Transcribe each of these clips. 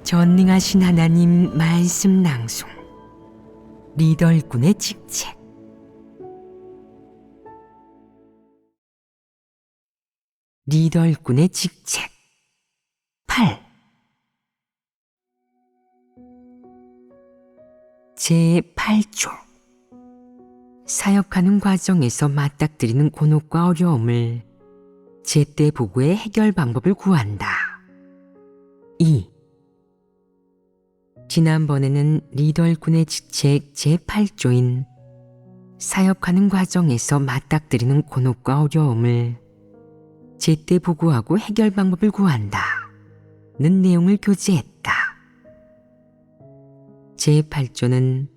전능하신 하나님 말씀 낭송 리더 일꾼의 직책. 리더 일꾼의 직책 8. 제8조. 사역하는 과정에서 맞닥뜨리는 곤혹과 어려움을 제때 보고의 해결 방법을 구한다. 2. 지난번에는 리더 일꾼의 직책 제8조인 사역하는 과정에서 맞닥뜨리는 곤혹과 어려움을 제때 보고하고 해결 방법을 구한다 는 내용을 교제했다. 제8조는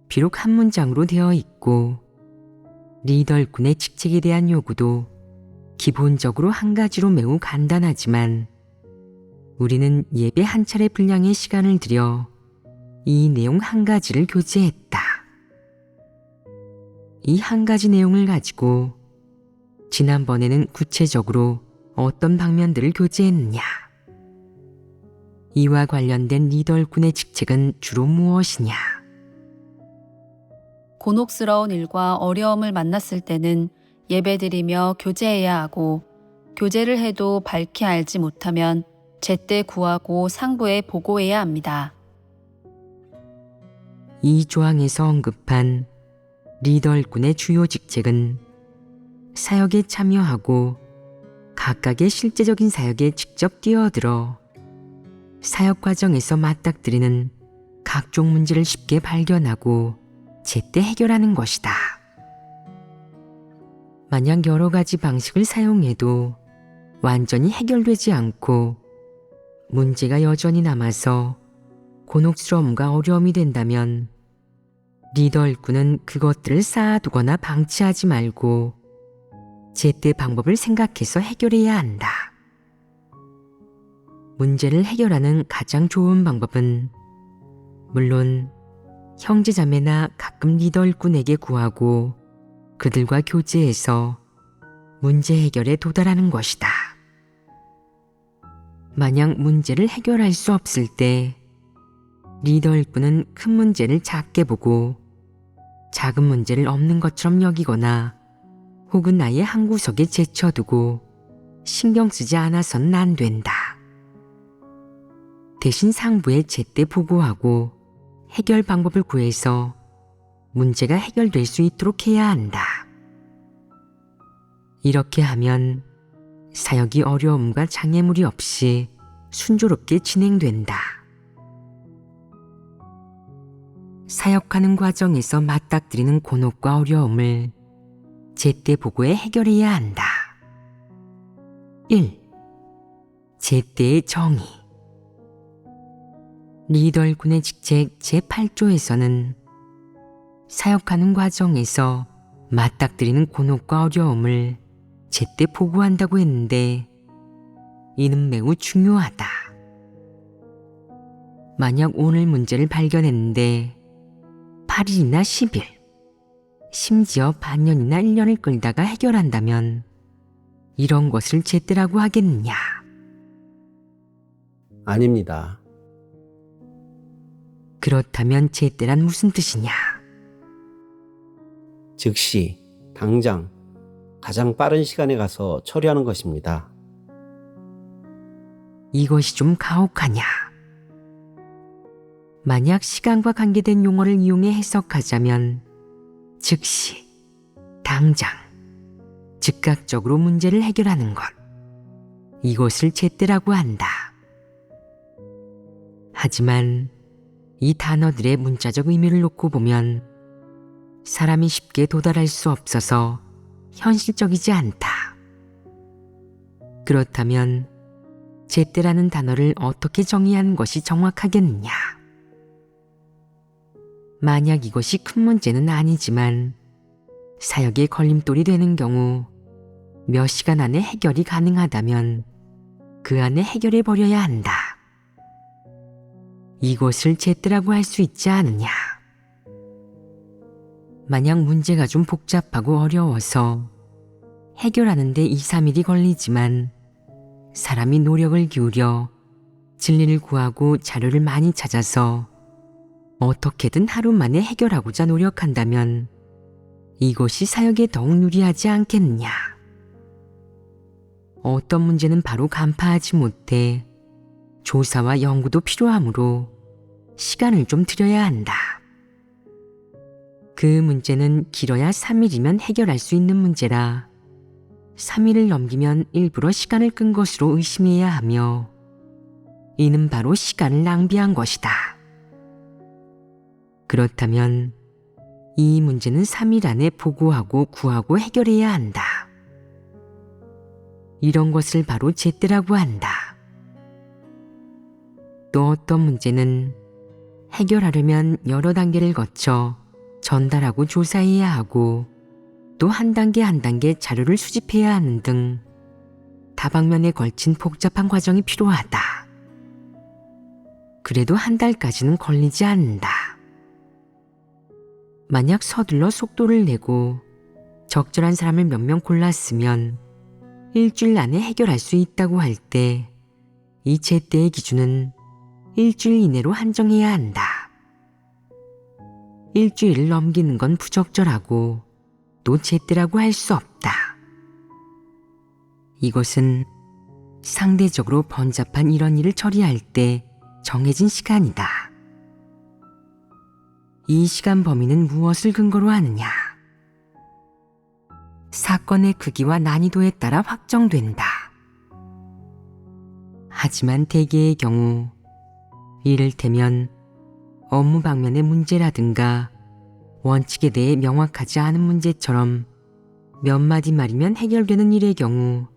비록 한 문장으로 되어 있고 리더 일꾼의 직책에 대한 요구도 기본적으로 한 가지로 매우 간단하지만 우리는 예배 한 차례 분량의 시간을 들여 이 내용 한 가지를 교제했다. 이 한 가지 내용을 가지고 지난번에는 구체적으로 어떤 방면들을 교제했느냐? 이와 관련된 리더 일꾼의 직책은 주로 무엇이냐? 곤혹스러운 일과 어려움을 만났을 때는 예배드리며 교제해야 하고, 교제를 해도 밝히 알지 못하면 제때 구하고 상부에 보고해야 합니다. 이 조항에서 언급한 리더 일꾼의 주요 직책은 사역에 참여하고 각각의 실제적인 사역에 직접 뛰어들어 사역 과정에서 맞닥뜨리는 각종 문제를 쉽게 발견하고 제때 해결하는 것이다. 만약 여러 가지 방식을 사용해도 완전히 해결되지 않고 문제가 여전히 남아서 곤혹스러움과 어려움이 된다면 리더 일꾼은 그것들을 쌓아두거나 방치하지 말고 제때 방법을 생각해서 해결해야 한다. 문제를 해결하는 가장 좋은 방법은 물론 형제자매나 가끔 리더 일꾼에게 구하고 그들과 교제해서 문제 해결에 도달하는 것이다. 만약 문제를 해결할 수 없을 때 리더 일꾼은 큰 문제를 작게 보고 작은 문제를 없는 것처럼 여기거나 혹은 아예 한 구석에 제쳐두고 신경 쓰지 않아서는 안 된다. 대신 상부에 제때 보고하고 해결 방법을 구해서 문제가 해결될 수 있도록 해야 한다. 이렇게 하면 사역이 어려움과 장애물이 없이 순조롭게 진행된다. 사역하는 과정에서 맞닥뜨리는 곤혹과 어려움을 제때 보고해 해결해야 한다. 1. 제때의 정의. 리더 일꾼의 직책 제8조에서는 사역하는 과정에서 맞닥뜨리는 곤혹과 어려움을 제때 보고한다고 했는데 이는 매우 중요하다. 만약 오늘 문제를 발견했는데 8일이나 10일, 심지어 반년이나 1년을 끌다가 해결한다면 이런 것을 제때라고 하겠느냐? 아닙니다. 그렇다면 제때란 무슨 뜻이냐? 즉시, 당장, 가장 빠른 시간에 가서 처리하는 것입니다. 이것이 좀 가혹하냐? 만약 시간과 관계된 용어를 이용해 해석하자면 즉시, 당장, 즉각적으로 문제를 해결하는 것, 이것을 제때라고 한다. 하지만 이 단어들의 문자적 의미를 놓고 보면 사람이 쉽게 도달할 수 없어서 현실적이지 않다. 그렇다면 제때라는 단어를 어떻게 정의하는 것이 정확하겠느냐? 만약 이것이 큰 문제는 아니지만 사역에 걸림돌이 되는 경우 몇 시간 안에 해결이 가능하다면 그 안에 해결해 버려야 한다. 이것을 제때라고 할 수 있지 않느냐? 만약 문제가 좀 복잡하고 어려워서 해결하는데 2, 3일이 걸리지만 사람이 노력을 기울여 진리를 구하고 자료를 많이 찾아서 어떻게든 하루 만에 해결하고자 노력한다면 이것이 사역에 더욱 유리하지 않겠느냐. 어떤 문제는 바로 간파하지 못해 조사와 연구도 필요하므로 시간을 좀 들여야 한다. 그 문제는 길어야 3일이면 해결할 수 있는 문제라 3일을 넘기면 일부러 시간을 끈 것으로 의심해야 하며 이는 바로 시간을 낭비한 것이다. 그렇다면 이 문제는 3일 안에 보고하고 구하고 해결해야 한다. 이런 것을 바로 제때라고 한다. 또 어떤 문제는 해결하려면 여러 단계를 거쳐 전달하고 조사해야 하고 또 한 단계 한 단계 자료를 수집해야 하는 등 다방면에 걸친 복잡한 과정이 필요하다. 그래도 한 달까지는 걸리지 않는다. 만약 서둘러 속도를 내고 적절한 사람을 몇 명 골랐으면 일주일 안에 해결할 수 있다고 할 때 이 제때의 기준은 일주일 이내로 한정해야 한다. 일주일을 넘기는 건 부적절하고 또 제때라고 할 수 없다. 이것은 상대적으로 번잡한 이런 일을 처리할 때 정해진 시간이다. 이 시간 범위는 무엇을 근거로 하느냐? 사건의 크기와 난이도에 따라 확정된다. 하지만 대개의 경우 이를테면 업무 방면의 문제라든가 원칙에 대해 명확하지 않은 문제처럼 몇 마디 말이면 해결되는 일의 경우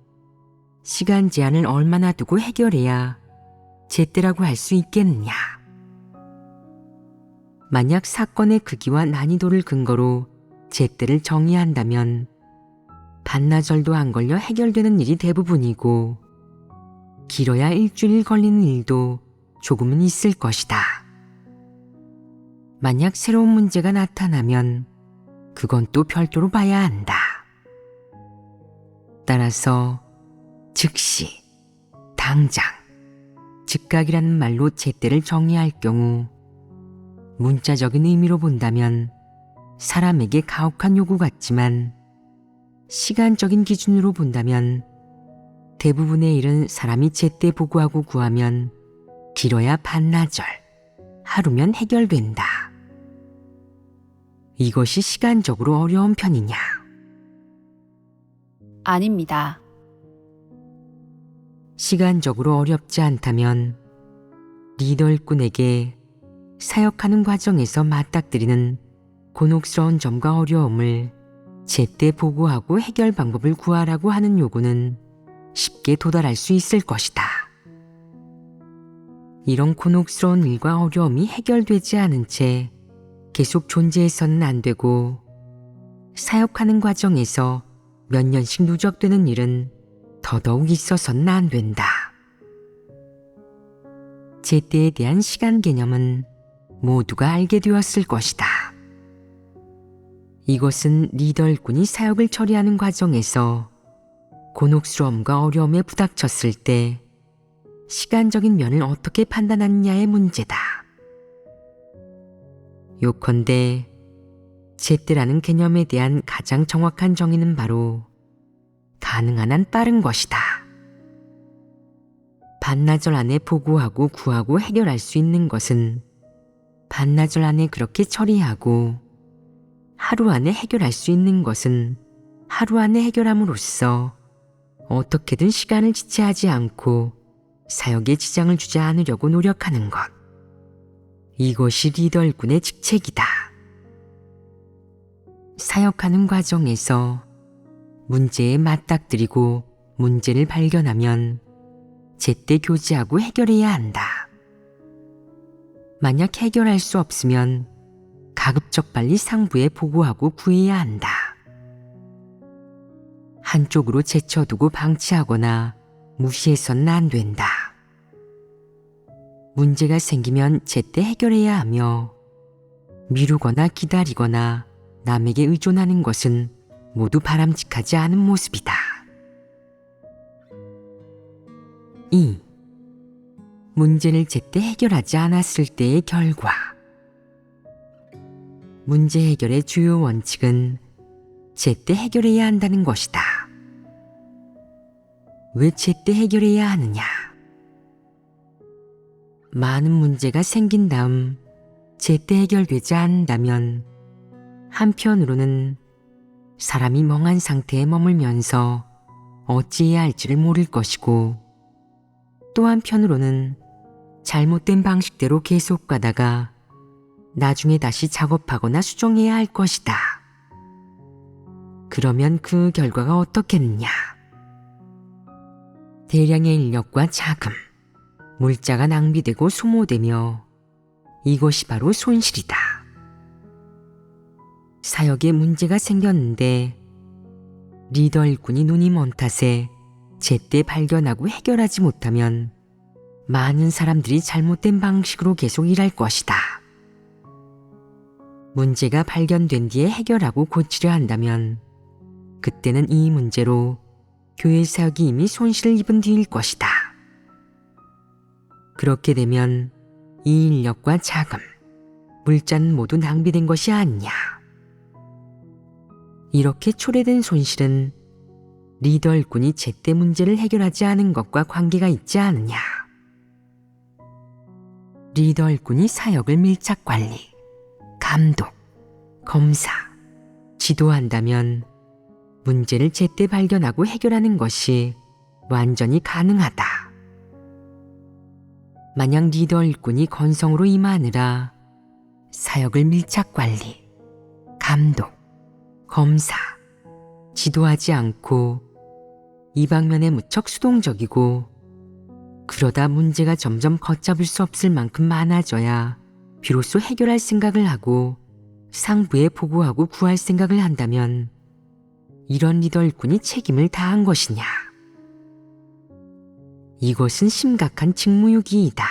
시간 제한을 얼마나 두고 해결해야 제때라고 할 수 있겠느냐. 만약 사건의 크기와 난이도를 근거로 제때를 정의한다면 반나절도 안 걸려 해결되는 일이 대부분이고 길어야 일주일 걸리는 일도 조금은 있을 것이다. 만약 새로운 문제가 나타나면 그건 또 별도로 봐야 한다. 따라서 즉시, 당장, 즉각이라는 말로 제때를 정의할 경우 문자적인 의미로 본다면 사람에게 가혹한 요구 같지만 시간적인 기준으로 본다면 대부분의 일은 사람이 제때 보고하고 구하면 길어야 반나절, 하루면 해결된다. 이것이 시간적으로 어려운 편이냐? 아닙니다. 시간적으로 어렵지 않다면 리더 일꾼에게 사역하는 과정에서 맞닥뜨리는 곤혹스러운 점과 어려움을 제때 보고하고 해결 방법을 구하라고 하는 요구는 쉽게 도달할 수 있을 것이다. 이런 곤혹스러운 일과 어려움이 해결되지 않은 채 계속 존재해서는 안 되고 사역하는 과정에서 몇 년씩 누적되는 일은 더더욱 있어서는 안 된다. 제때에 대한 시간 개념은 모두가 알게 되었을 것이다. 이것은 리더 일꾼이 사역을 처리하는 과정에서 곤혹스러움과 어려움에 부닥쳤을 때 시간적인 면을 어떻게 판단하느냐의 문제다. 요컨대 제때라는 개념에 대한 가장 정확한 정의는 바로 가능한 한 빠른 것이다. 반나절 안에 보고하고 구하고 해결할 수 있는 것은 반나절 안에 그렇게 처리하고 하루 안에 해결할 수 있는 것은 하루 안에 해결함으로써 어떻게든 시간을 지체하지 않고 사역에 지장을 주지 않으려고 노력하는 것. 이것이 리더 일꾼의 직책이다. 사역하는 과정에서 문제에 맞닥뜨리고 문제를 발견하면 제때 교제하고 해결해야 한다. 만약 해결할 수 없으면 가급적 빨리 상부에 보고하고 구해야 한다. 한쪽으로 제쳐두고 방치하거나 무시해서는 안 된다. 문제가 생기면 제때 해결해야 하며 미루거나 기다리거나 남에게 의존하는 것은 모두 바람직하지 않은 모습이다. 2. 문제를 제때 해결하지 않았을 때의 결과. 문제 해결의 주요 원칙은 제때 해결해야 한다는 것이다. 왜 제때 해결해야 하느냐? 많은 문제가 생긴 다음 제때 해결되지 않는다면 한편으로는 사람이 멍한 상태에 머물면서 어찌해야 할지를 모를 것이고, 또 한편으로는 잘못된 방식대로 계속 가다가 나중에 다시 작업하거나 수정해야 할 것이다. 그러면 그 결과가 어떻겠느냐? 대량의 인력과 자금, 물자가 낭비되고 소모되며 이것이 바로 손실이다. 사역에 문제가 생겼는데 리더 일꾼이 눈이 먼 탓에 제때 발견하고 해결하지 못하면 많은 사람들이 잘못된 방식으로 계속 일할 것이다. 문제가 발견된 뒤에 해결하고 고치려 한다면 그때는 이 문제로 교회 사역이 이미 손실을 입은 뒤일 것이다. 그렇게 되면 이 인력과 자금, 물자는 모두 낭비된 것이 아니냐. 이렇게 초래된 손실은 리더 일꾼이 제때 문제를 해결하지 않은 것과 관계가 있지 않느냐. 리더 일꾼이 사역을 밀착 관리, 감독, 검사, 지도한다면 문제를 제때 발견하고 해결하는 것이 완전히 가능하다. 만약 리더 일꾼이 건성으로 임하느라 사역을 밀착 관리, 감독, 검사, 지도하지 않고 이 방면에 무척 수동적이고, 그러다 문제가 점점 걷잡을 수 없을 만큼 많아져야 비로소 해결할 생각을 하고 상부에 보고하고 구할 생각을 한다면 이런 리더 일꾼이 책임을 다한 것이냐. 이것은 심각한 직무유기이다.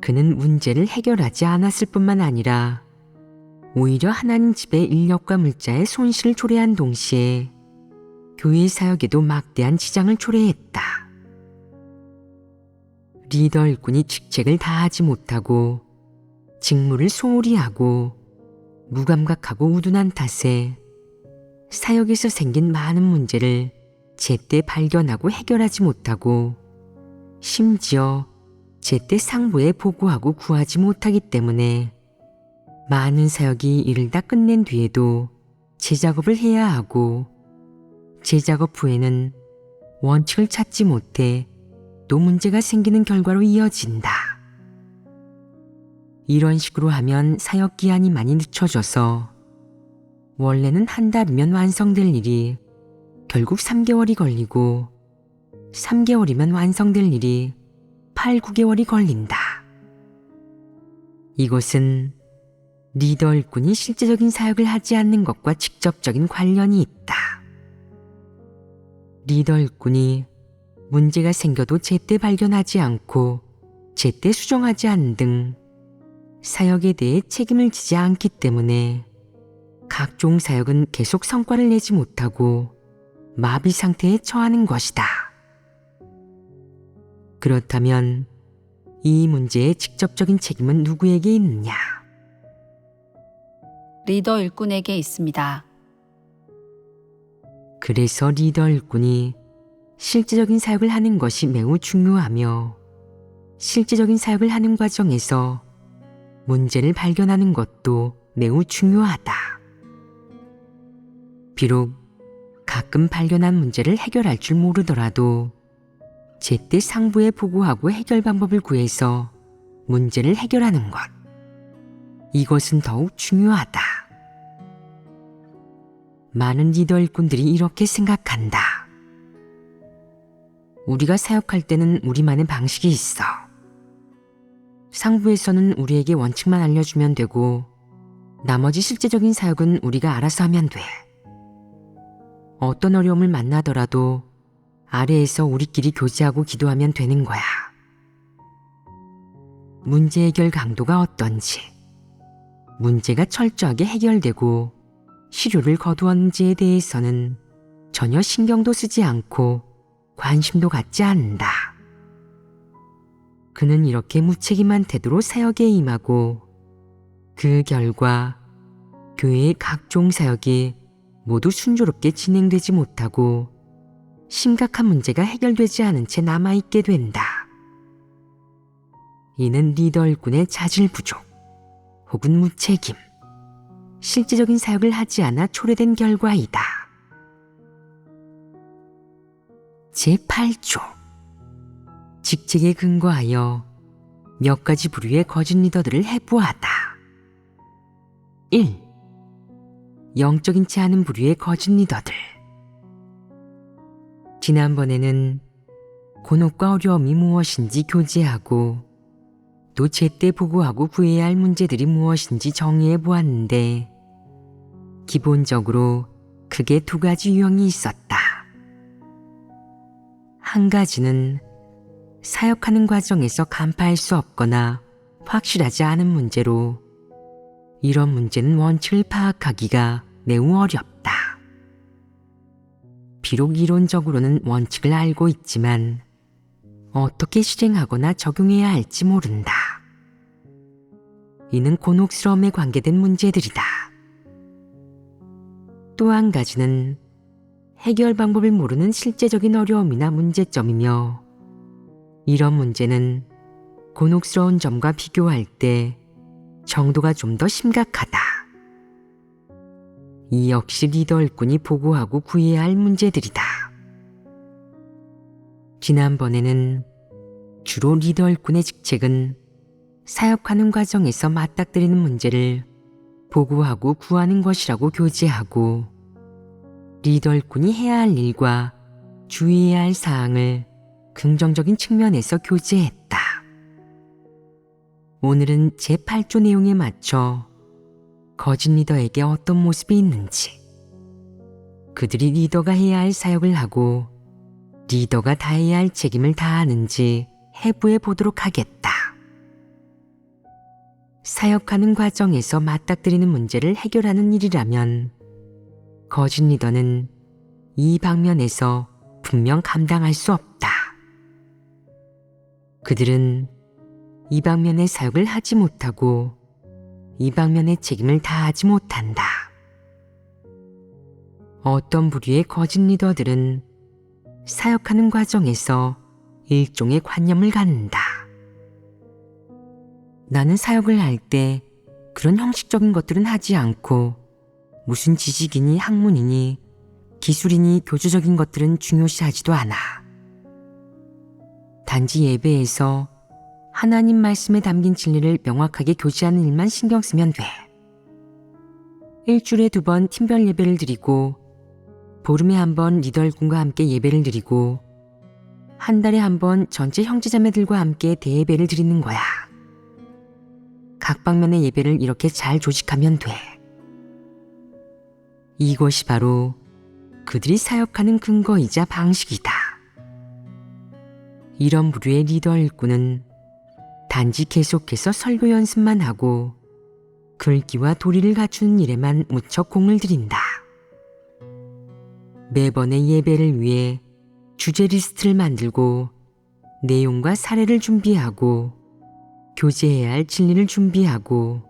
그는 문제를 해결하지 않았을 뿐만 아니라 오히려 하나님 집의 인력과 물자의 손실을 초래한 동시에 교회 사역에도 막대한 지장을 초래했다. 리더 일꾼이 직책을 다하지 못하고 직무를 소홀히 하고 무감각하고 우둔한 탓에 사역에서 생긴 많은 문제를 제때 발견하고 해결하지 못하고 심지어 제때 상부에 보고하고 구하지 못하기 때문에 많은 사역이 일을 다 끝낸 뒤에도 재작업을 해야 하고, 재작업 후에는 원칙을 찾지 못해 또 문제가 생기는 결과로 이어진다. 이런 식으로 하면 사역 기한이 많이 늦춰져서 원래는 한 달이면 완성될 일이 결국 3개월이 걸리고, 3개월이면 완성될 일이 8, 9개월이 걸린다. 이것은 리더 일꾼이 실제적인 사역을 하지 않는 것과 직접적인 관련이 있다. 리더 일꾼이 문제가 생겨도 제때 발견하지 않고 제때 수정하지 않는 등 사역에 대해 책임을 지지 않기 때문에 각종 사역은 계속 성과를 내지 못하고 마비 상태에 처하는 것이다. 그렇다면 이 문제의 직접적인 책임은 누구에게 있느냐? 리더 일꾼에게 있습니다. 그래서 리더 일꾼이 실제적인 사역을 하는 것이 매우 중요하며, 실제적인 사역을 하는 과정에서 문제를 발견하는 것도 매우 중요하다. 비록 가끔 발견한 문제를 해결할 줄 모르더라도 제때 상부에 보고하고 해결 방법을 구해서 문제를 해결하는 것, 이것은 더욱 중요하다. 많은 리더 일꾼들이 이렇게 생각한다. 우리가 사역할 때는 우리만의 방식이 있어. 상부에서는 우리에게 원칙만 알려주면 되고 나머지 실제적인 사역은 우리가 알아서 하면 돼. 어떤 어려움을 만나더라도 아래에서 우리끼리 교제하고 기도하면 되는 거야. 문제 해결 강도가 어떤지, 문제가 철저하게 해결되고 실효를 거두었는지에 대해서는 전혀 신경도 쓰지 않고 관심도 갖지 않는다. 그는 이렇게 무책임한 태도로 사역에 임하고 그 결과 교회의 각종 사역이 모두 순조롭게 진행되지 못하고 심각한 문제가 해결되지 않은 채 남아있게 된다. 이는 리더 일꾼의 자질 부족 혹은 무책임, 실제적인 사역을 하지 않아 초래된 결과이다. 제8조 직책에 근거하여 몇 가지 부류의 거짓 리더들을 해부하다. 1. 영적인 채 않은 부류의 거짓 리더들. 지난번에는 곤혹과 어려움이 무엇인지 교제하고 또 제때 보고하고 구해야 할 문제들이 무엇인지 정리해 보았는데 기본적으로 크게 두 가지 유형이 있었다. 한 가지는 사역하는 과정에서 간파할 수 없거나 확실하지 않은 문제로 이런 문제는 원칙을 파악하기가 매우 어렵다. 비록 이론적으로는 원칙을 알고 있지만 어떻게 실행하거나 적용해야 할지 모른다. 이는 곤혹스러움에 관계된 문제들이다. 또 한 가지는 해결 방법을 모르는 실제적인 어려움이나 문제점이며 이런 문제는 곤혹스러운 점과 비교할 때 정도가 좀 더 심각하다. 이 역시 리더 일꾼이 보고하고 구해야 할 문제들이다. 지난번에는 주로 리더 일꾼의 직책은 사역하는 과정에서 맞닥뜨리는 문제를 보고하고 구하는 것이라고 교제하고 리더 일꾼이 해야 할 일과 주의해야 할 사항을 긍정적인 측면에서 교제했다. 오늘은 제8조 내용에 맞춰 거짓 리더에게 어떤 모습이 있는지, 그들이 리더가 해야 할 사역을 하고 리더가 다해야 할 책임을 다하는지 해부해 보도록 하겠다. 사역하는 과정에서 맞닥뜨리는 문제를 해결하는 일이라면 거짓 리더는 이 방면에서 분명 감당할 수 없다. 그들은 이 방면의 사역을 하지 못하고 이 방면의 책임을 다하지 못한다. 어떤 부류의 거짓 리더들은 사역하는 과정에서 일종의 관념을 갖는다. 나는 사역을 할 때 그런 형식적인 것들은 하지 않고 무슨 지식이니 학문이니 기술이니 교주적인 것들은 중요시하지도 않아. 단지 예배에서 하나님 말씀에 담긴 진리를 명확하게 교제하는 일만 신경 쓰면 돼. 일주일에 2번 팀별 예배를 드리고 보름에 1번 리더 일꾼과 함께 예배를 드리고 한 달에 1번 전체 형제자매들과 함께 대예배를 드리는 거야. 각 방면의 예배를 이렇게 잘 조직하면 돼. 이것이 바로 그들이 사역하는 근거이자 방식이다. 이런 부류의 리더 일꾼은 단지 계속해서 설교 연습만 하고 글귀와 도리를 갖추는 일에만 무척 공을 들인다. 매번의 예배를 위해 주제 리스트를 만들고 내용과 사례를 준비하고 교제해야 할 진리를 준비하고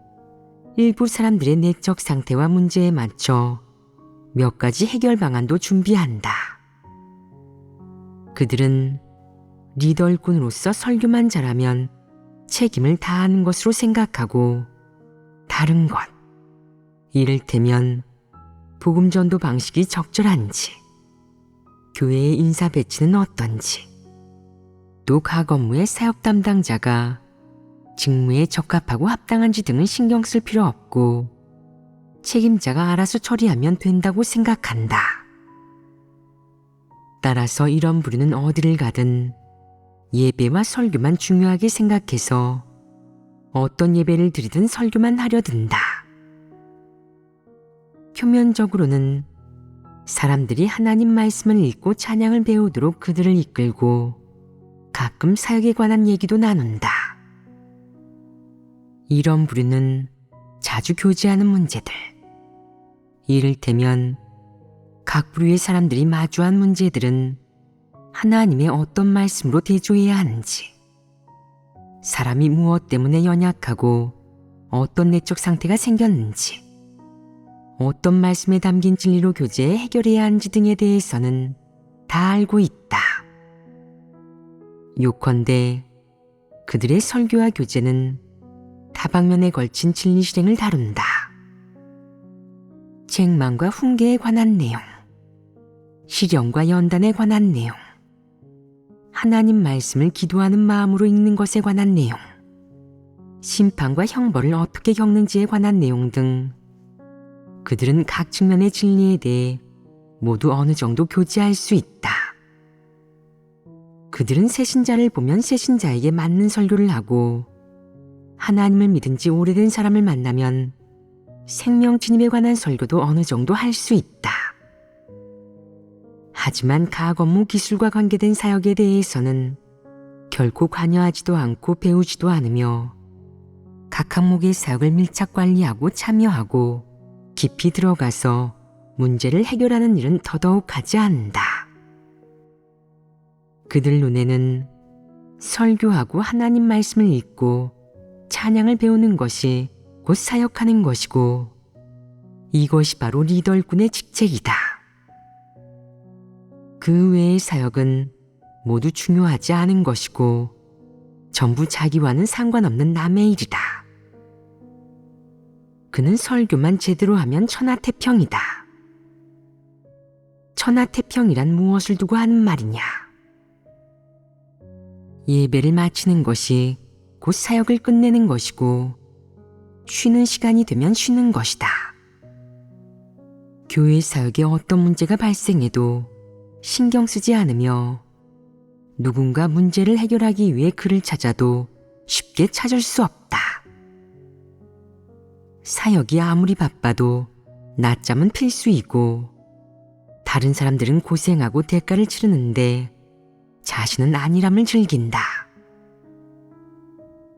일부 사람들의 내적 상태와 문제에 맞춰 몇 가지 해결 방안도 준비한다. 그들은 리더 일꾼으로서 설교만 잘하면 책임을 다하는 것으로 생각하고 다른 것, 이를테면 복음 전도 방식이 적절한지, 교회의 인사 배치는 어떤지, 또 각 업무의 사역 담당자가 직무에 적합하고 합당한지 등을 신경 쓸 필요 없고 책임자가 알아서 처리하면 된다고 생각한다. 따라서 이런 부류는 어디를 가든 예배와 설교만 중요하게 생각해서 어떤 예배를 드리든 설교만 하려 든다. 표면적으로는 사람들이 하나님 말씀을 읽고 찬양을 배우도록 그들을 이끌고 가끔 사역에 관한 얘기도 나눈다. 이런 부류는 자주 교제하는 문제들, 이를테면 각 부류의 사람들이 마주한 문제들은 하나님의 어떤 말씀으로 대조해야 하는지, 사람이 무엇 때문에 연약하고 어떤 내적 상태가 생겼는지, 어떤 말씀에 담긴 진리로 교제에 해결해야 하는지 등에 대해서는 다 알고 있다. 요컨대 그들의 설교와 교제는 다방면에 걸친 진리 실행을 다룬다. 책망과 훈계에 관한 내용, 시련과 연단에 관한 내용, 하나님 말씀을 기도하는 마음으로 읽는 것에 관한 내용, 심판과 형벌을 어떻게 겪는지에 관한 내용 등 그들은 각 측면의 진리에 대해 모두 어느 정도 교제할 수 있다. 그들은 새신자를 보면 새신자에게 맞는 설교를 하고, 하나님을 믿은 지 오래된 사람을 만나면 생명 진입에 관한 설교도 어느 정도 할 수 있다. 하지만 각 업무 기술과 관계된 사역에 대해서는 결코 관여하지도 않고 배우지도 않으며, 각 항목의 사역을 밀착 관리하고 참여하고 깊이 들어가서 문제를 해결하는 일은 더더욱 하지 않는다. 그들 눈에는 설교하고 하나님 말씀을 읽고 찬양을 배우는 것이 곧 사역하는 것이고, 이것이 바로 리더 일꾼의 직책이다. 그 외의 사역은 모두 중요하지 않은 것이고 전부 자기와는 상관없는 남의 일이다. 그는 설교만 제대로 하면 천하태평이다. 천하태평이란 무엇을 두고 하는 말이냐? 예배를 마치는 것이 곧 사역을 끝내는 것이고, 쉬는 시간이 되면 쉬는 것이다. 교회 사역에 어떤 문제가 발생해도 신경 쓰지 않으며, 누군가 문제를 해결하기 위해 그를 찾아도 쉽게 찾을 수 없다. 사역이 아무리 바빠도 낮잠은 필수이고, 다른 사람들은 고생하고 대가를 치르는데 자신은 안일함을 즐긴다.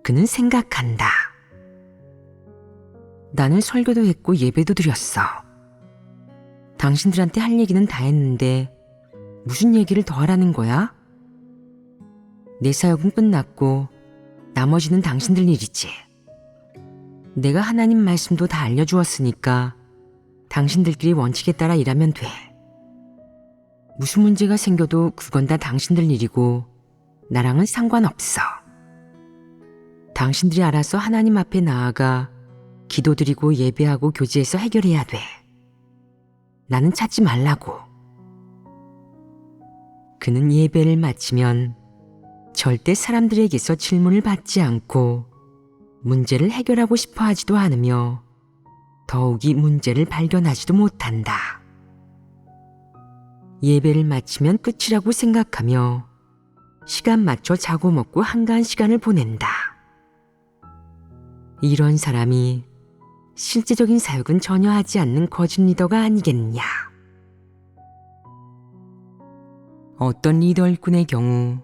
그는 생각한다. 나는 설교도 했고 예배도 드렸어. 당신들한테 할 얘기는 다 했는데 무슨 얘기를 더 하라는 거야? 내 사역은 끝났고 나머지는 당신들 일이지. 내가 하나님 말씀도 다 알려주었으니까 당신들끼리 원칙에 따라 일하면 돼. 무슨 문제가 생겨도 그건 다 당신들 일이고 나랑은 상관없어. 당신들이 알아서 하나님 앞에 나아가 기도드리고 예배하고 교제해서 해결해야 돼. 나는 찾지 말라고. 그는 예배를 마치면 절대 사람들에게서 질문을 받지 않고 문제를 해결하고 싶어 하지도 않으며 더욱이 문제를 발견하지도 못한다. 예배를 마치면 끝이라고 생각하며 시간 맞춰 자고 먹고 한가한 시간을 보낸다. 이런 사람이 실제적인 사역은 전혀 하지 않는 거짓 리더가 아니겠느냐. 어떤 리더 일꾼의 경우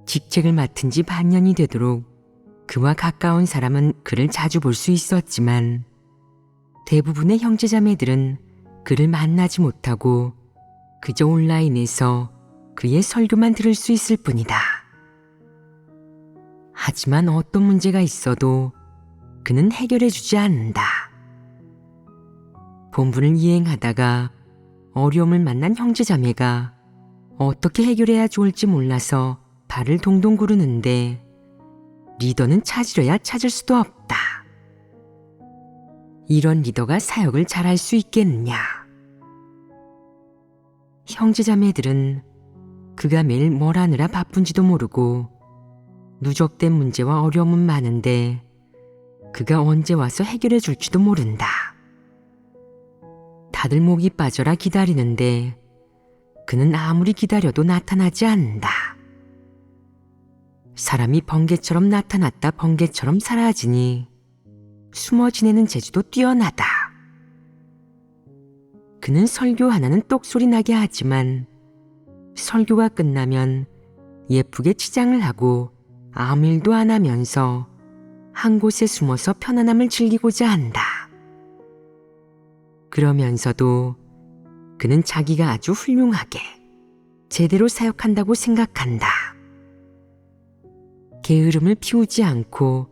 직책을 맡은 지 반년이 되도록 그와 가까운 사람은 그를 자주 볼 수 있었지만, 대부분의 형제자매들은 그를 만나지 못하고 그저 온라인에서 그의 설교만 들을 수 있을 뿐이다. 하지만 어떤 문제가 있어도 그는 해결해 주지 않는다. 본분을 이행하다가 어려움을 만난 형제자매가 어떻게 해결해야 좋을지 몰라서 발을 동동 구르는데 리더는 찾으려야 찾을 수도 없다. 이런 리더가 사역을 잘할 수 있겠느냐? 형제자매들은 그가 매일 뭘 하느라 바쁜지도 모르고 누적된 문제와 어려움은 많은데 그가 언제 와서 해결해 줄지도 모른다. 다들 목이 빠져라 기다리는데 그는 아무리 기다려도 나타나지 않는다. 사람이 번개처럼 나타났다 번개처럼 사라지니 숨어 지내는 재주도 뛰어나다. 그는 설교 하나는 똑소리 나게 하지만 설교가 끝나면 예쁘게 치장을 하고 아무 일도 안 하면서 한 곳에 숨어서 편안함을 즐기고자 한다. 그러면서도 그는 자기가 아주 훌륭하게 제대로 사역한다고 생각한다. 게으름을 피우지 않고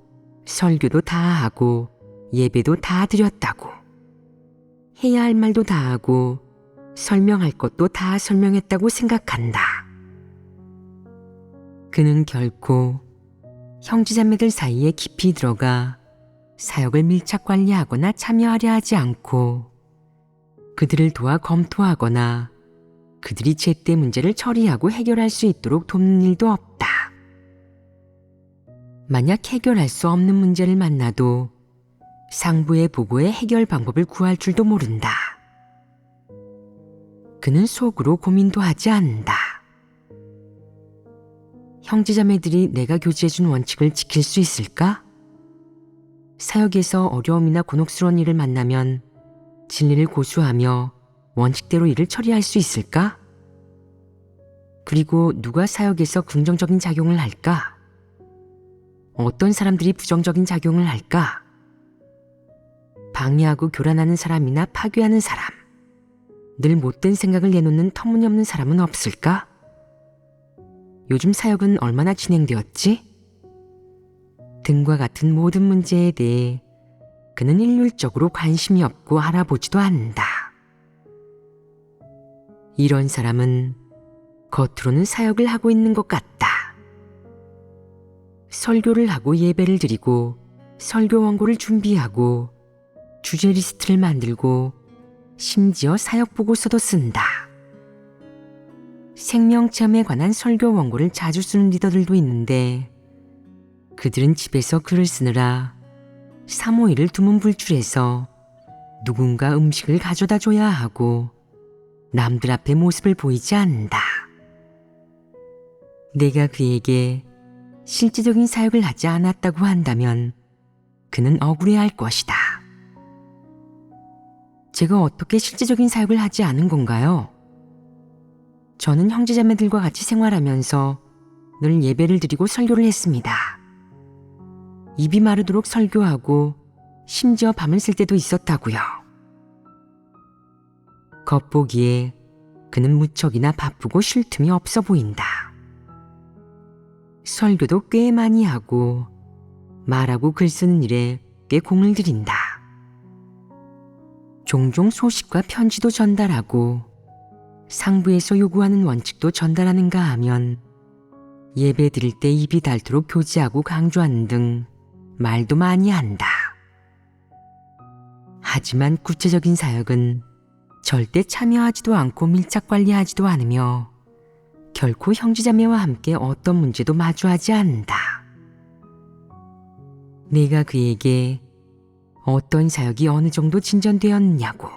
설교도 다 하고 예배도 다 드렸다고, 해야 할 말도 다 하고 설명할 것도 다 설명했다고 생각한다. 그는 결코 형제자매들 사이에 깊이 들어가 사역을 밀착 관리하거나 참여하려 하지 않고 그들을 도와 검토하거나 그들이 제때 문제를 처리하고 해결할 수 있도록 돕는 일도 없다. 만약 해결할 수 없는 문제를 만나도 상부의 보고에 해결 방법을 구할 줄도 모른다. 그는 속으로 고민도 하지 않는다. 형제자매들이 내가 교지해준 원칙을 지킬 수 있을까? 사역에서 어려움이나 곤혹스러운 일을 만나면 진리를 고수하며 원칙대로 일을 처리할 수 있을까? 그리고 누가 사역에서 긍정적인 작용을 할까? 어떤 사람들이 부정적인 작용을 할까? 방해하고 교란하는 사람이나 파괴하는 사람, 늘 못된 생각을 내놓는 터무니없는 사람은 없을까? 요즘 사역은 얼마나 진행되었지? 등과 같은 모든 문제에 대해 그는 일률적으로 관심이 없고 알아보지도 않는다. 이런 사람은 겉으로는 사역을 하고 있는 것 같다. 설교를 하고 예배를 드리고 설교 원고를 준비하고 주제 리스트를 만들고 심지어 사역 보고서도 쓴다. 생명체험에 관한 설교 원고를 자주 쓰는 리더들도 있는데 그들은 집에서 글을 쓰느라 사모일을 두문불출해서 누군가 음식을 가져다 줘야 하고 남들 앞에 모습을 보이지 않는다. 내가 그에게 실제적인 사역을 하지 않았다고 한다면 그는 억울해할 것이다. 제가 어떻게 실제적인 사역을 하지 않은 건가요? 저는 형제자매들과 같이 생활하면서 늘 예배를 드리고 설교를 했습니다. 입이 마르도록 설교하고 심지어 밤을 쓸 때도 있었다고요. 겉보기에 그는 무척이나 바쁘고 쉴 틈이 없어 보인다. 설교도 꽤 많이 하고 말하고 글 쓰는 일에 꽤 공을 들인다. 종종 소식과 편지도 전달하고 상부에서 요구하는 원칙도 전달하는가 하면 예배 드릴 때 입이 닳도록 교제하고 강조하는 등 말도 많이 한다. 하지만 구체적인 사역은 절대 참여하지도 않고 밀착 관리하지도 않으며 결코 형제자매와 함께 어떤 문제도 마주하지 않는다. 내가 그에게 어떤 사역이 어느 정도 진전되었느냐고,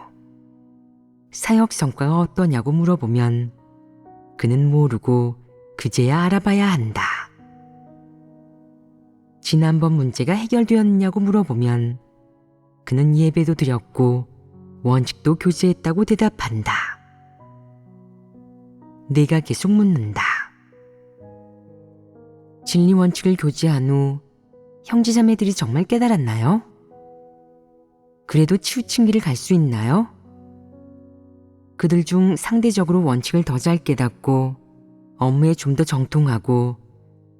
사역 성과가 어떠냐고 물어보면 그는 모르고 그제야 알아봐야 한다. 지난번 문제가 해결되었느냐고 물어보면 그는 예배도 드렸고 원칙도 교제했다고 대답한다. 내가 계속 묻는다. 진리 원칙을 교제한 후 형제자매들이 정말 깨달았나요? 그래도 치우친 길을 갈 수 있나요? 그들 중 상대적으로 원칙을 더 잘 깨닫고 업무에 좀 더 정통하고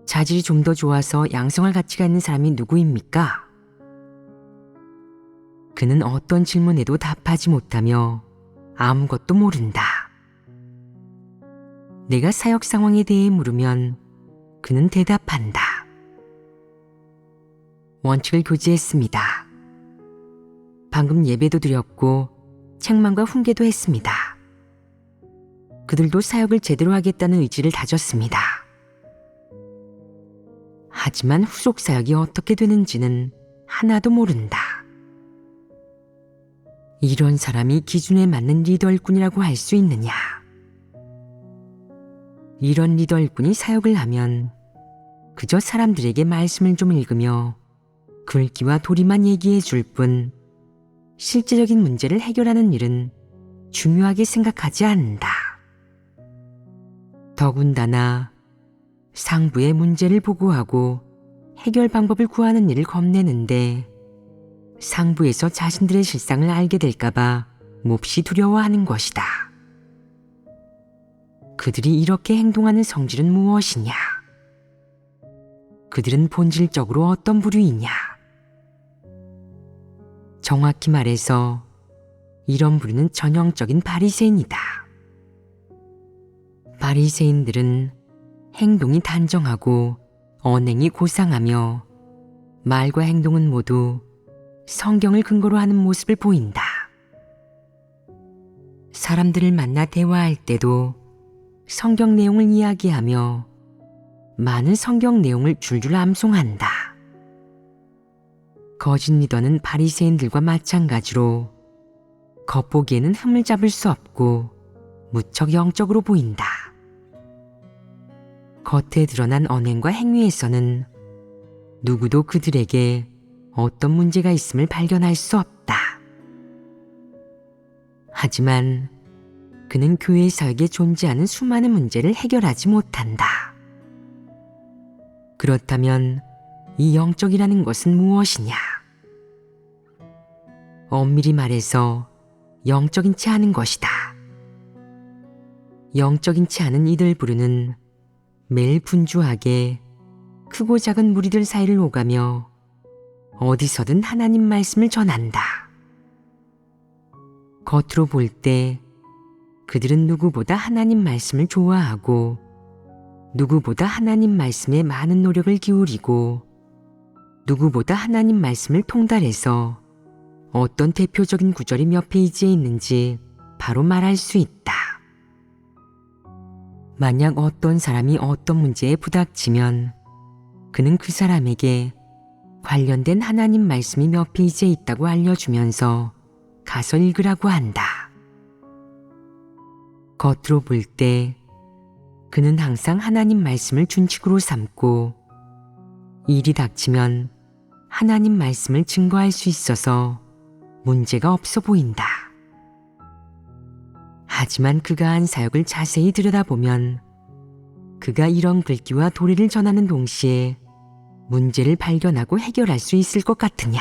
자질이 좀 더 좋아서 양성할 가치가 있는 사람이 누구입니까? 그는 어떤 질문에도 답하지 못하며 아무것도 모른다. 내가 사역 상황에 대해 물으면 그는 대답한다. 원칙을 교제했습니다. 방금 예배도 드렸고 책망과 훈계도 했습니다. 그들도 사역을 제대로 하겠다는 의지를 다졌습니다. 하지만 후속 사역이 어떻게 되는지는 하나도 모른다. 이런 사람이 기준에 맞는 리더일꾼이라고 할 수 있느냐? 이런 리더일꾼이 사역을 하면 그저 사람들에게 말씀을 좀 읽으며 글귀와 도리만 얘기해 줄 뿐 실제적인 문제를 해결하는 일은 중요하게 생각하지 않는다. 더군다나 상부에 문제를 보고하고 해결 방법을 구하는 일을 겁내는데 상부에서 자신들의 실상을 알게 될까봐 몹시 두려워하는 것이다. 그들이 이렇게 행동하는 성질은 무엇이냐? 그들은 본질적으로 어떤 부류이냐? 정확히 말해서 이런 부류는 전형적인 바리새인이다. 바리새인들은 행동이 단정하고 언행이 고상하며 말과 행동은 모두 성경을 근거로 하는 모습을 보인다. 사람들을 만나 대화할 때도 성경 내용을 이야기하며 많은 성경 내용을 줄줄 암송한다. 거짓 리더는 바리새인들과 마찬가지로 겉보기에는 흠을 잡을 수 없고 무척 영적으로 보인다. 겉에 드러난 언행과 행위에서는 누구도 그들에게 어떤 문제가 있음을 발견할 수 없다. 하지만 그는 교회 사역에 존재하는 수많은 문제를 해결하지 못한다. 그렇다면 이 영적이라는 것은 무엇이냐? 엄밀히 말해서 영적인치 않은 것이다. 영적인치 않은 이들 부류는 매일 분주하게 크고 작은 무리들 사이를 오가며 어디서든 하나님 말씀을 전한다. 겉으로 볼 때 그들은 누구보다 하나님 말씀을 좋아하고 누구보다 하나님 말씀에 많은 노력을 기울이고 누구보다 하나님 말씀을 통달해서 어떤 대표적인 구절이 몇 페이지에 있는지 바로 말할 수 있다. 만약 어떤 사람이 어떤 문제에 부닥치면 그는 그 사람에게 관련된 하나님 말씀이 몇 페이지에 있다고 알려주면서 가서 읽으라고 한다. 겉으로 볼 때 그는 항상 하나님 말씀을 준칙으로 삼고 일이 닥치면 하나님 말씀을 증거할 수 있어서 문제가 없어 보인다. 하지만 그가 한 사역을 자세히 들여다보면 그가 이런 글귀와 도리를 전하는 동시에 문제를 발견하고 해결할 수 있을 것 같으냐?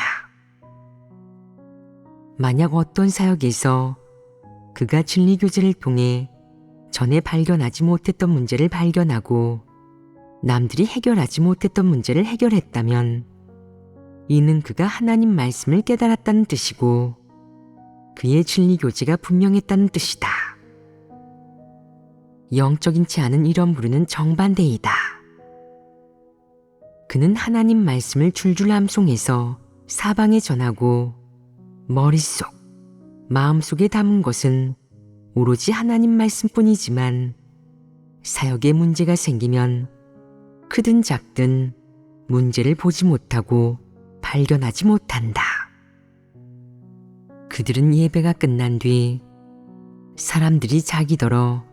만약 어떤 사역에서 그가 진리교제를 통해 전에 발견하지 못했던 문제를 발견하고 남들이 해결하지 못했던 문제를 해결했다면 이는 그가 하나님 말씀을 깨달았다는 뜻이고 그의 진리교제가 분명했다는 뜻이다. 영적인치 않은 이런 부류는 정반대이다. 그는 하나님 말씀을 줄줄 암송해서 사방에 전하고 머릿속, 마음속에 담은 것은 오로지 하나님 말씀뿐이지만 사역에 문제가 생기면 크든 작든 문제를 보지 못하고 발견하지 못한다. 그들은 예배가 끝난 뒤 사람들이 자기더러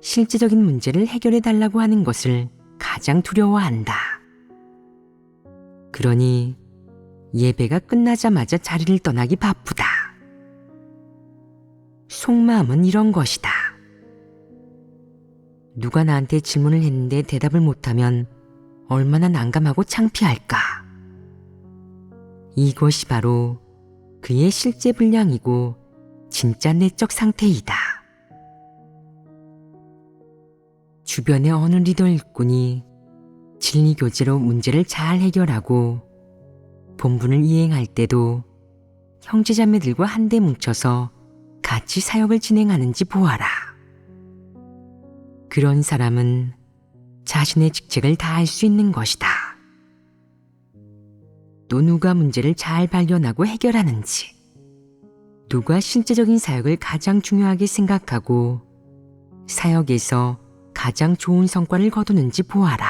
실제적인 문제를 해결해 달라고 하는 것을 가장 두려워한다. 그러니 예배가 끝나자마자 자리를 떠나기 바쁘다. 속마음은 이런 것이다. 누가 나한테 질문을 했는데 대답을 못하면 얼마나 난감하고 창피할까. 이것이 바로 그의 실제 분량이고 진짜 내적 상태이다. 주변의 어느 리더 일꾼이 진리교제로 문제를 잘 해결하고 본분을 이행할 때도 형제자매들과 한데 뭉쳐서 같이 사역을 진행하는지 보아라. 그런 사람은 자신의 직책을 다할 수 있는 것이다. 또 누가 문제를 잘 발견하고 해결하는지, 누가 실제적인 사역을 가장 중요하게 생각하고 사역에서 가장 좋은 성과를 거두는지 보아라.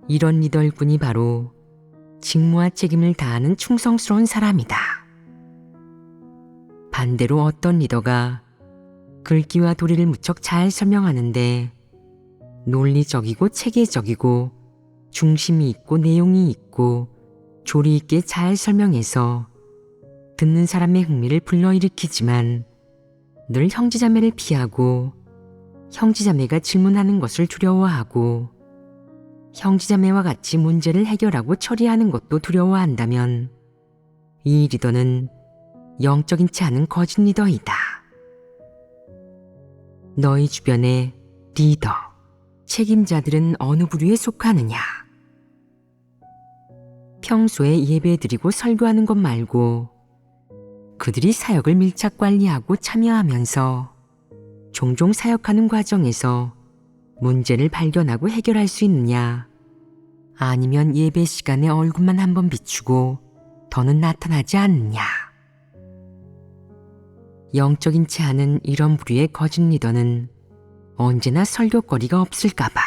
이런 리더일꾼이 바로 직무와 책임을 다하는 충성스러운 사람이다. 반대로 어떤 리더가 글귀와 도리를 무척 잘 설명하는데 논리적이고 체계적이고 중심이 있고 내용이 있고 조리 있게 잘 설명해서 듣는 사람의 흥미를 불러일으키지만 늘 형제자매를 피하고 형제자매가 질문하는 것을 두려워하고 형제자매와 같이 문제를 해결하고 처리하는 것도 두려워한다면 이 리더는 영적인치 않은 거짓 리더이다. 너희 주변에 리더, 책임자들은 어느 부류에 속하느냐? 평소에 예배드리고 설교하는 것 말고 그들이 사역을 밀착 관리하고 참여하면서 종종 사역하는 과정에서 문제를 발견하고 해결할 수 있느냐? 아니면 예배 시간에 얼굴만 한번 비추고 더는 나타나지 않느냐? 영적인 채 하는 이런 부류의 거짓 리더는 언제나 설교거리가 없을까봐,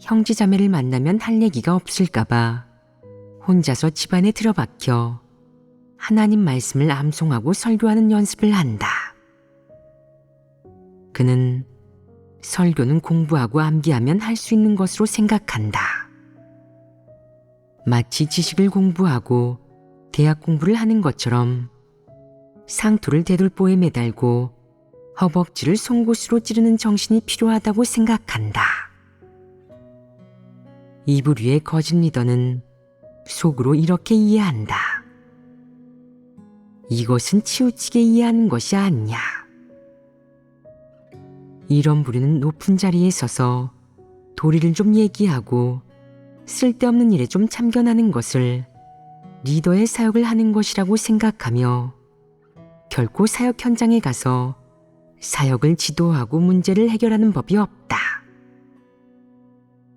형제자매를 만나면 할 얘기가 없을까봐 혼자서 집안에 들어박혀 하나님 말씀을 암송하고 설교하는 연습을 한다. 그는 설교는 공부하고 암기하면 할 수 있는 것으로 생각한다. 마치 지식을 공부하고 대학 공부를 하는 것처럼 상투를 대돌보에 매달고 허벅지를 송곳으로 찌르는 정신이 필요하다고 생각한다. 이 부류의 거짓 리더는 속으로 이렇게 이해한다. 이것은 치우치게 이해하는 것이 아니냐. 이런 부류는 높은 자리에 서서 도리를 좀 얘기하고 쓸데없는 일에 좀 참견하는 것을 리더의 사역을 하는 것이라고 생각하며 결코 사역 현장에 가서 사역을 지도하고 문제를 해결하는 법이 없다.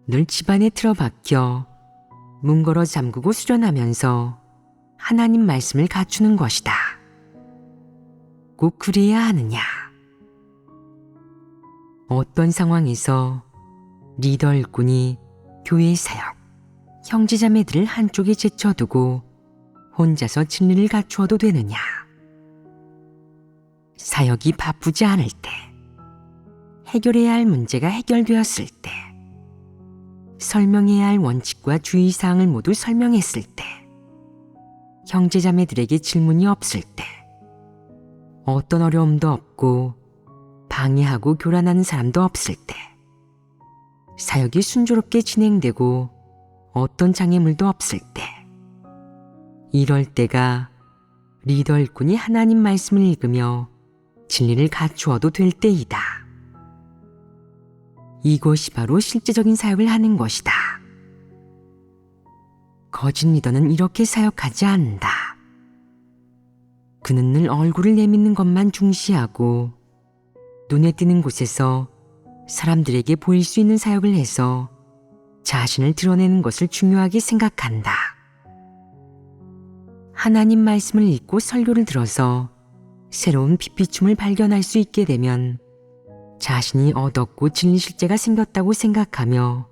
늘 집안에 틀어박혀 문 걸어 잠그고 수련하면서 하나님 말씀을 갖추는 것이다. 꼭 그래야 하느냐? 어떤 상황에서 리더 일꾼이 교회 사역, 형제자매들을 한쪽에 제쳐두고 혼자서 진리를 갖추어도 되느냐? 사역이 바쁘지 않을 때, 해결해야 할 문제가 해결되었을 때, 설명해야 할 원칙과 주의사항을 모두 설명했을 때, 형제자매들에게 질문이 없을 때, 어떤 어려움도 없고 방해하고 교란하는 사람도 없을 때, 사역이 순조롭게 진행되고 어떤 장애물도 없을 때, 이럴 때가 리더 일꾼이 하나님 말씀을 읽으며 진리를 갖추어도 될 때이다. 이것이 바로 실제적인 사역을 하는 것이다. 거짓 리더는 이렇게 사역하지 않는다. 그는 늘 얼굴을 내미는 것만 중시하고 눈에 띄는 곳에서 사람들에게 보일 수 있는 사역을 해서 자신을 드러내는 것을 중요하게 생각한다. 하나님 말씀을 읽고 설교를 들어서 새로운 빛비춤을 발견할 수 있게 되면 자신이 얻었고 진리 실제가 생겼다고 생각하며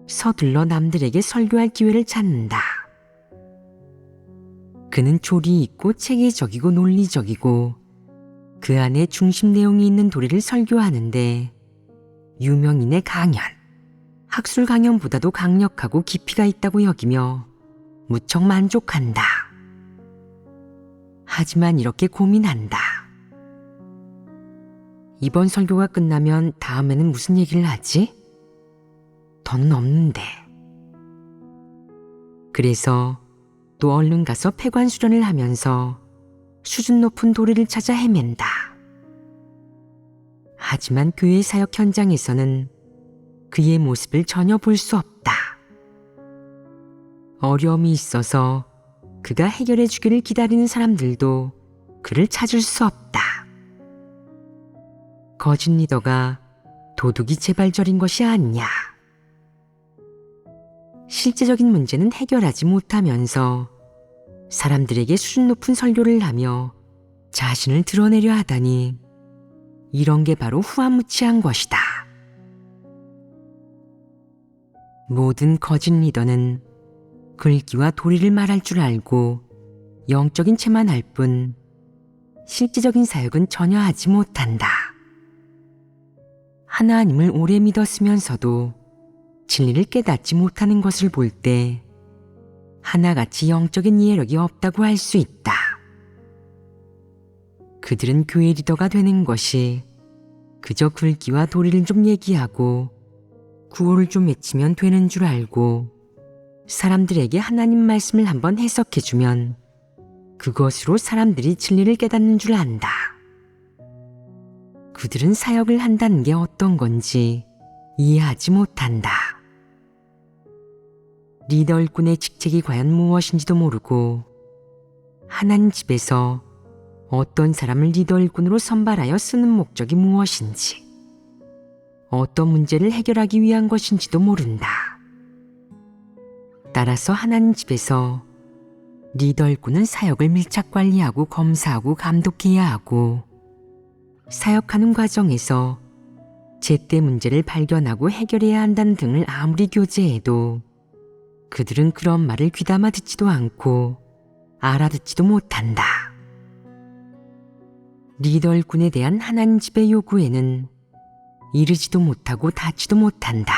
서둘러 남들에게 설교할 기회를 찾는다. 그는 조리 있고 체계적이고 논리적이고 그 안에 중심 내용이 있는 도리를 설교하는데 유명인의 강연, 학술 강연보다도 강력하고 깊이가 있다고 여기며 무척 만족한다. 하지만 이렇게 고민한다. 이번 설교가 끝나면 다음에는 무슨 얘기를 하지? 더는 없는데. 그래서 또 얼른 가서 폐관 수련을 하면서 수준 높은 도리를 찾아 헤맨다. 하지만 교회 사역 현장에서는 그의 모습을 전혀 볼 수 없다. 어려움이 있어서 그가 해결해 주기를 기다리는 사람들도 그를 찾을 수 없다. 거짓 리더가 도둑이 재발절인 것이 아니냐. 실제적인 문제는 해결하지 못하면서 사람들에게 수준 높은 설교를 하며 자신을 드러내려 하다니 이런 게 바로 후한무치한 것이다. 모든 거짓 리더는 글귀와 도리를 말할 줄 알고 영적인 채만 할 뿐 실제적인 사역은 전혀 하지 못한다. 하나님을 오래 믿었으면서도 진리를 깨닫지 못하는 것을 볼 때 하나같이 영적인 이해력이 없다고 할 수 있다. 그들은 교회 리더가 되는 것이 그저 글귀와 도리를 좀 얘기하고 구호를 좀 외치면 되는 줄 알고 사람들에게 하나님 말씀을 한번 해석해주면 그것으로 사람들이 진리를 깨닫는 줄 안다. 그들은 사역을 한다는 게 어떤 건지 이해하지 못한다. 리더 일꾼의 직책이 과연 무엇인지도 모르고 하나님 집에서 어떤 사람을 리더 일꾼으로 선발하여 쓰는 목적이 무엇인지, 어떤 문제를 해결하기 위한 것인지도 모른다. 따라서 하나님 집에서 리더 일꾼은 사역을 밀착 관리하고 검사하고 감독해야 하고, 사역하는 과정에서 제때 문제를 발견하고 해결해야 한다는 등을 아무리 교제해도 그들은 그런 말을 귀담아 듣지도 않고 알아듣지도 못한다. 리더 일꾼에 대한 하나님 집의 요구에는 이르지도 못하고 닿지도 못한다.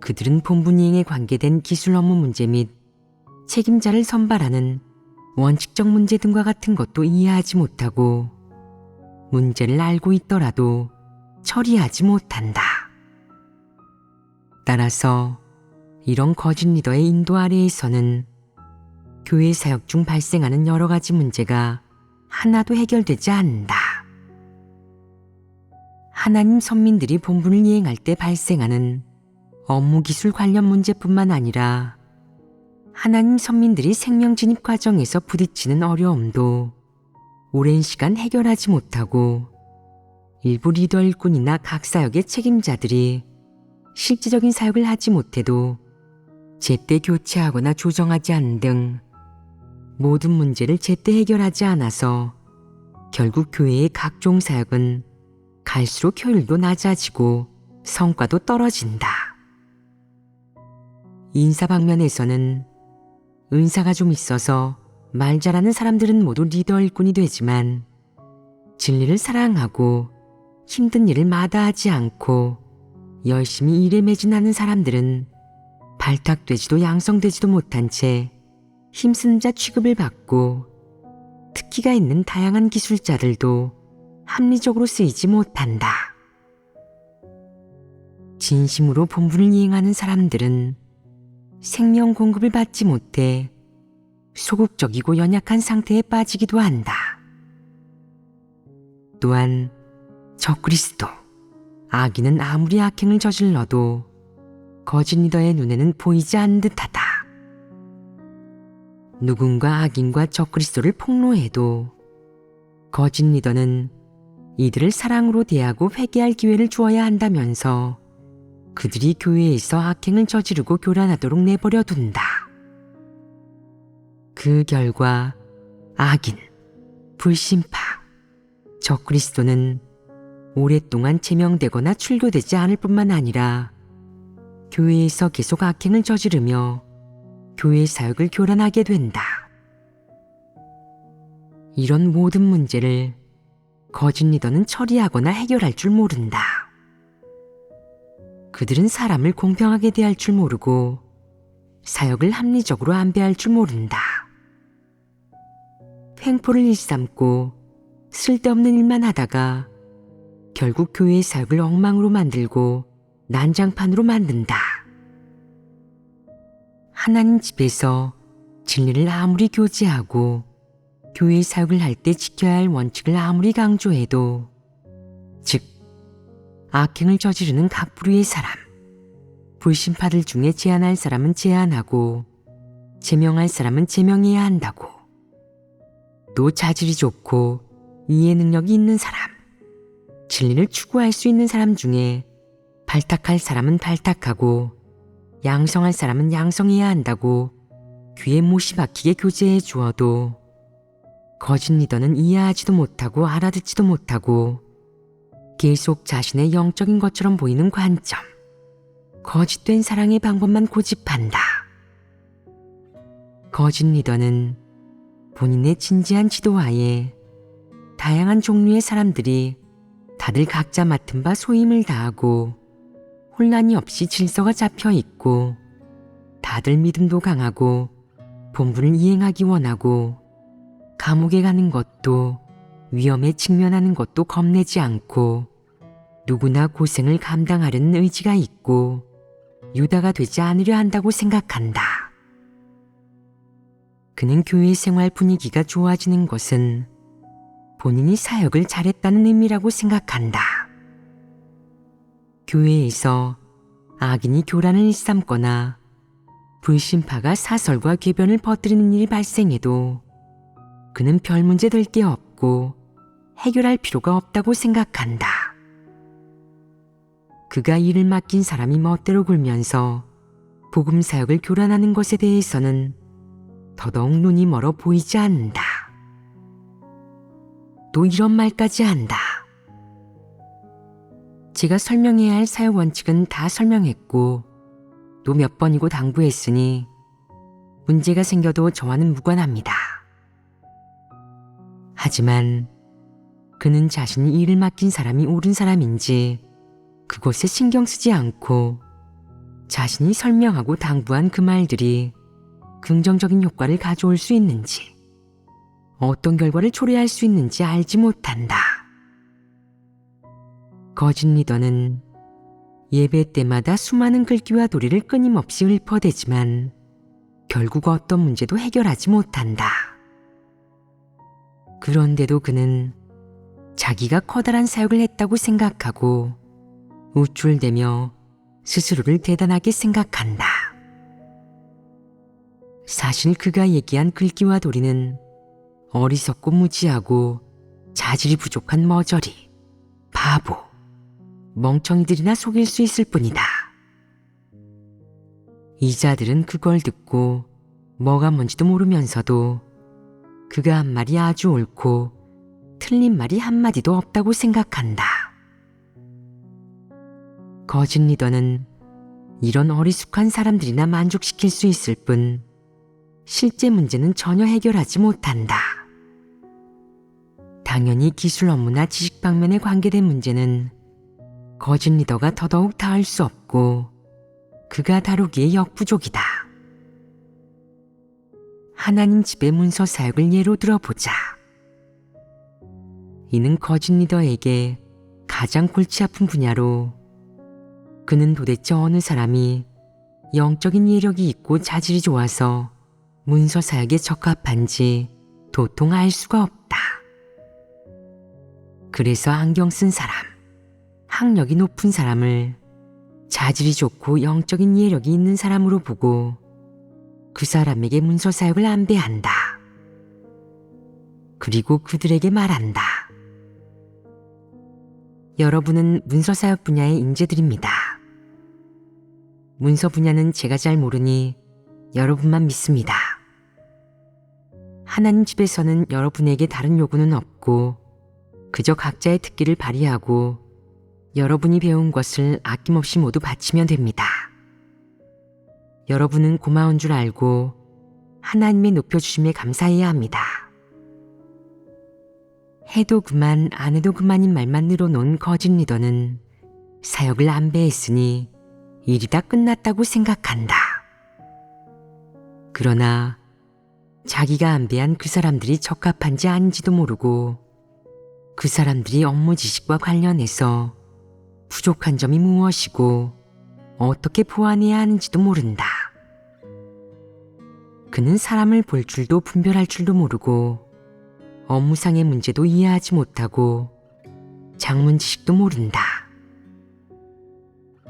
그들은 본분 이행에 관계된 기술 업무 문제 및 책임자를 선발하는 원칙적 문제 등과 같은 것도 이해하지 못하고 문제를 알고 있더라도 처리하지 못한다. 따라서 이런 거짓 리더의 인도 아래에서는 교회 사역 중 발생하는 여러 가지 문제가 하나도 해결되지 않는다. 하나님 선민들이 본분을 이행할 때 발생하는 업무 기술 관련 문제뿐만 아니라 하나님 선민들이 생명 진입 과정에서 부딪히는 어려움도 오랜 시간 해결하지 못하고, 일부 리더 일꾼이나 각 사역의 책임자들이 실질적인 사역을 하지 못해도 제때 교체하거나 조정하지 않는 등 모든 문제를 제때 해결하지 않아서 결국 교회의 각종 사역은 갈수록 효율도 낮아지고 성과도 떨어진다. 인사 방면에서는 은사가 좀 있어서 말 잘하는 사람들은 모두 리더 일꾼이 되지만, 진리를 사랑하고 힘든 일을 마다하지 않고 열심히 일에 매진하는 사람들은 발탁되지도 양성되지도 못한 채 힘쓰는 자 취급을 받고, 특기가 있는 다양한 기술자들도 합리적으로 쓰이지 못한다. 진심으로 본분을 이행하는 사람들은 생명 공급을 받지 못해 소극적이고 연약한 상태에 빠지기도 한다. 또한 적그리스도, 악인은 아무리 악행을 저질러도 거짓 리더의 눈에는 보이지 않는 듯하다. 누군가 악인과 적그리스도를 폭로해도 거짓 리더는 이들을 사랑으로 대하고 회개할 기회를 주어야 한다면서 그들이 교회에서 악행을 저지르고 교란하도록 내버려 둔다. 그 결과 악인, 불신파, 적그리스도는 오랫동안 제명되거나 출교되지 않을 뿐만 아니라 교회에서 계속 악행을 저지르며 교회 사역을 교란하게 된다. 이런 모든 문제를 거짓 리더는 처리하거나 해결할 줄 모른다. 그들은 사람을 공평하게 대할 줄 모르고 사역을 합리적으로 안배할 줄 모른다. 횡포를 일삼고 쓸데없는 일만 하다가 결국 교회의 사역을 엉망으로 만들고 난장판으로 만든다. 하나님 집에서 진리를 아무리 교제하고 교회 사역을 할 때 지켜야 할 원칙을 아무리 강조해도, 즉 악행을 저지르는 각 부류의 사람, 불신파들 중에 제한할 사람은 제한하고 제명할 사람은 제명해야 한다고, 또 자질이 좋고 이해 능력이 있는 사람, 진리를 추구할 수 있는 사람 중에 발탁할 사람은 발탁하고 양성할 사람은 양성해야 한다고 귀에 못이 박히게 교제해 주어도 거짓 리더는 이해하지도 못하고 알아듣지도 못하고 계속 자신의 영적인 것처럼 보이는 관점, 거짓된 사랑의 방법만 고집한다. 거짓 리더는 본인의 진지한 지도하에 다양한 종류의 사람들이 다들 각자 맡은 바 소임을 다하고 혼란이 없이 질서가 잡혀 있고 다들 믿음도 강하고 본분을 이행하기 원하고 감옥에 가는 것도 위험에 직면하는 것도 겁내지 않고 누구나 고생을 감당하려는 의지가 있고 유다가 되지 않으려 한다고 생각한다. 그는 교회 생활 분위기가 좋아지는 것은 본인이 사역을 잘했다는 의미라고 생각한다. 교회에서 악인이 교란을 일삼거나 불신파가 사설과 궤변을 퍼뜨리는 일이 발생해도 그는 별 문제 될 게 없고 해결할 필요가 없다고 생각한다. 그가 일을 맡긴 사람이 멋대로 굴면서 복음 사역을 교란하는 것에 대해서는 더더욱 눈이 멀어 보이지 않는다. 또 이런 말까지 한다. 제가 설명해야 할 사역 원칙은 다 설명했고 또 몇 번이고 당부했으니 문제가 생겨도 저와는 무관합니다. 하지만 그는 자신이 일을 맡긴 사람이 옳은 사람인지 그것에 신경 쓰지 않고 자신이 설명하고 당부한 그 말들이 긍정적인 효과를 가져올 수 있는지 어떤 결과를 초래할 수 있는지 알지 못한다. 거짓 리더는 예배 때마다 수많은 글귀와 도리를 끊임없이 읊어대지만 결국 어떤 문제도 해결하지 못한다. 그런데도 그는 자기가 커다란 사역을 했다고 생각하고 우쭐대며 스스로를 대단하게 생각한다. 사실 그가 얘기한 글귀와 도리는 어리석고 무지하고 자질이 부족한 머저리, 바보, 멍청이들이나 속일 수 있을 뿐이다. 이 자들은 그걸 듣고 뭐가 뭔지도 모르면서도 그가 한 말이 아주 옳고 틀린 말이 한마디도 없다고 생각한다. 거짓 리더는 이런 어리숙한 사람들이나 만족시킬 수 있을 뿐 실제 문제는 전혀 해결하지 못한다. 당연히 기술 업무나 지식 방면에 관계된 문제는 거짓 리더가 더더욱 다할 수 없고 그가 다루기에 역부족이다. 하나님 집의 문서 사역을 예로 들어보자. 이는 거짓 리더에게 가장 골치 아픈 분야로 그는 도대체 어느 사람이 영적인 예력이 있고 자질이 좋아서 문서 사역에 적합한지 도통 알 수가 없다. 그래서 안경 쓴 사람, 학력이 높은 사람을 자질이 좋고 영적인 예력이 있는 사람으로 보고 그 사람에게 문서 사역을 안배한다. 그리고 그들에게 말한다. 여러분은 문서 사역 분야의 인재들입니다. 문서 분야는 제가 잘 모르니 여러분만 믿습니다. 하나님 집에서는 여러분에게 다른 요구는 없고 그저 각자의 특기를 발휘하고 여러분이 배운 것을 아낌없이 모두 바치면 됩니다. 여러분은 고마운 줄 알고 하나님의 높여주심에 감사해야 합니다. 해도 그만 안 해도 그만인 말만 늘어놓은 거짓 리더는 사역을 안배했으니 일이 다 끝났다고 생각한다. 그러나 자기가 안배한 그 사람들이 적합한지 아닌지도 모르고 그 사람들이 업무 지식과 관련해서 부족한 점이 무엇이고 어떻게 보완해야 하는지도 모른다. 그는 사람을 볼 줄도 분별할 줄도 모르고 업무상의 문제도 이해하지 못하고 작문 지식도 모른다.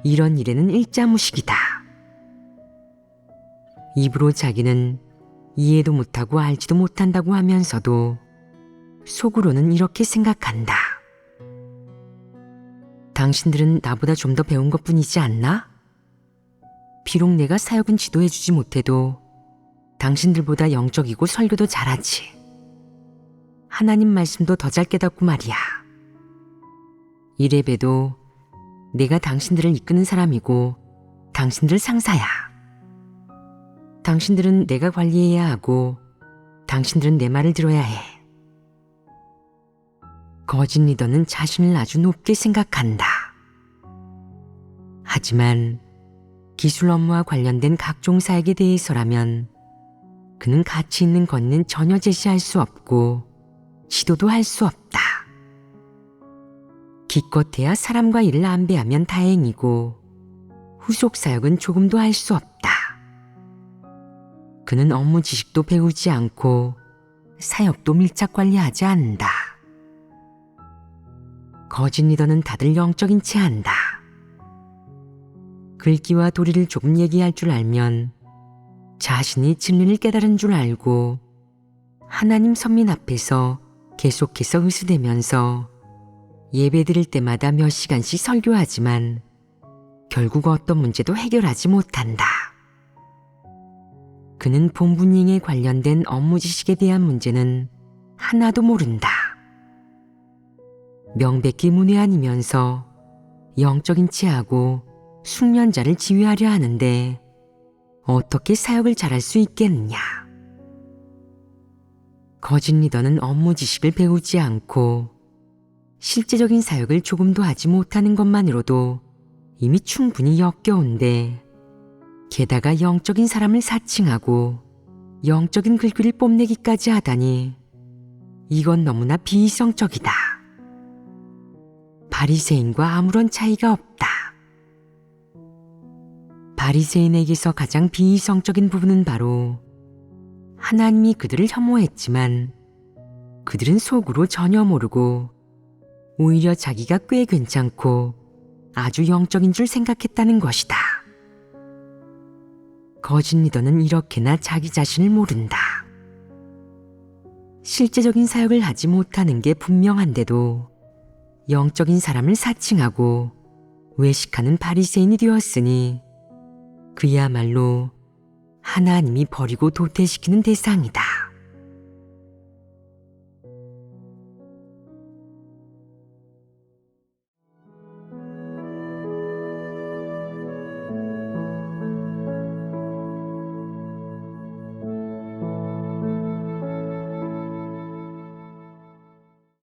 이런 일에는 일자무식이다. 입으로 자기는 이해도 못하고 알지도 못한다고 하면서도 속으로는 이렇게 생각한다. 당신들은 나보다 좀 더 배운 것뿐이지 않나? 비록 내가 사역은 지도해주지 못해도 당신들보다 영적이고 설교도 잘하지. 하나님 말씀도 더 잘 깨닫고 말이야. 이래봬도 내가 당신들을 이끄는 사람이고 당신들 상사야. 당신들은 내가 관리해야 하고 당신들은 내 말을 들어야 해. 거짓 리더는 자신을 아주 높게 생각한다. 하지만 기술 업무와 관련된 각종 사역에 대해서라면 그는 가치 있는 권위는 전혀 제시할 수 없고 지도도 할 수 없다. 기껏해야 사람과 일을 안배하면 다행이고 후속 사역은 조금도 할 수 없다. 그는 업무 지식도 배우지 않고 사역도 밀착 관리하지 않는다. 거짓 리더는 다들 영적인 채 한다. 글귀와 도리를 조금 얘기할 줄 알면 자신이 진리를 깨달은 줄 알고 하나님 선민 앞에서 계속해서 의수대면서 예배 드릴 때마다 몇 시간씩 설교하지만 결국 어떤 문제도 해결하지 못한다. 그는 본분잉에 관련된 업무 지식에 대한 문제는 하나도 모른다. 명백히 문외한이면서 영적인 체하고 숙련자를 지휘하려 하는데 어떻게 사역을 잘할 수 있겠느냐. 거짓 리더는 업무 지식을 배우지 않고 실제적인 사역을 조금도 하지 못하는 것만으로도 이미 충분히 역겨운데 게다가 영적인 사람을 사칭하고 영적인 글귀를 뽐내기까지 하다니 이건 너무나 비이성적이다. 바리새인과 아무런 차이가 없다. 바리새인에게서 가장 비이성적인 부분은 바로 하나님이 그들을 혐오했지만 그들은 속으로 전혀 모르고 오히려 자기가 꽤 괜찮고 아주 영적인 줄 생각했다는 것이다. 거짓 리더는 이렇게나 자기 자신을 모른다. 실제적인 사역을 하지 못하는 게 분명한데도 영적인 사람을 사칭하고 외식하는 바리새인이 되었으니 그야말로 하나님이 버리고 도태시키는 대상이다.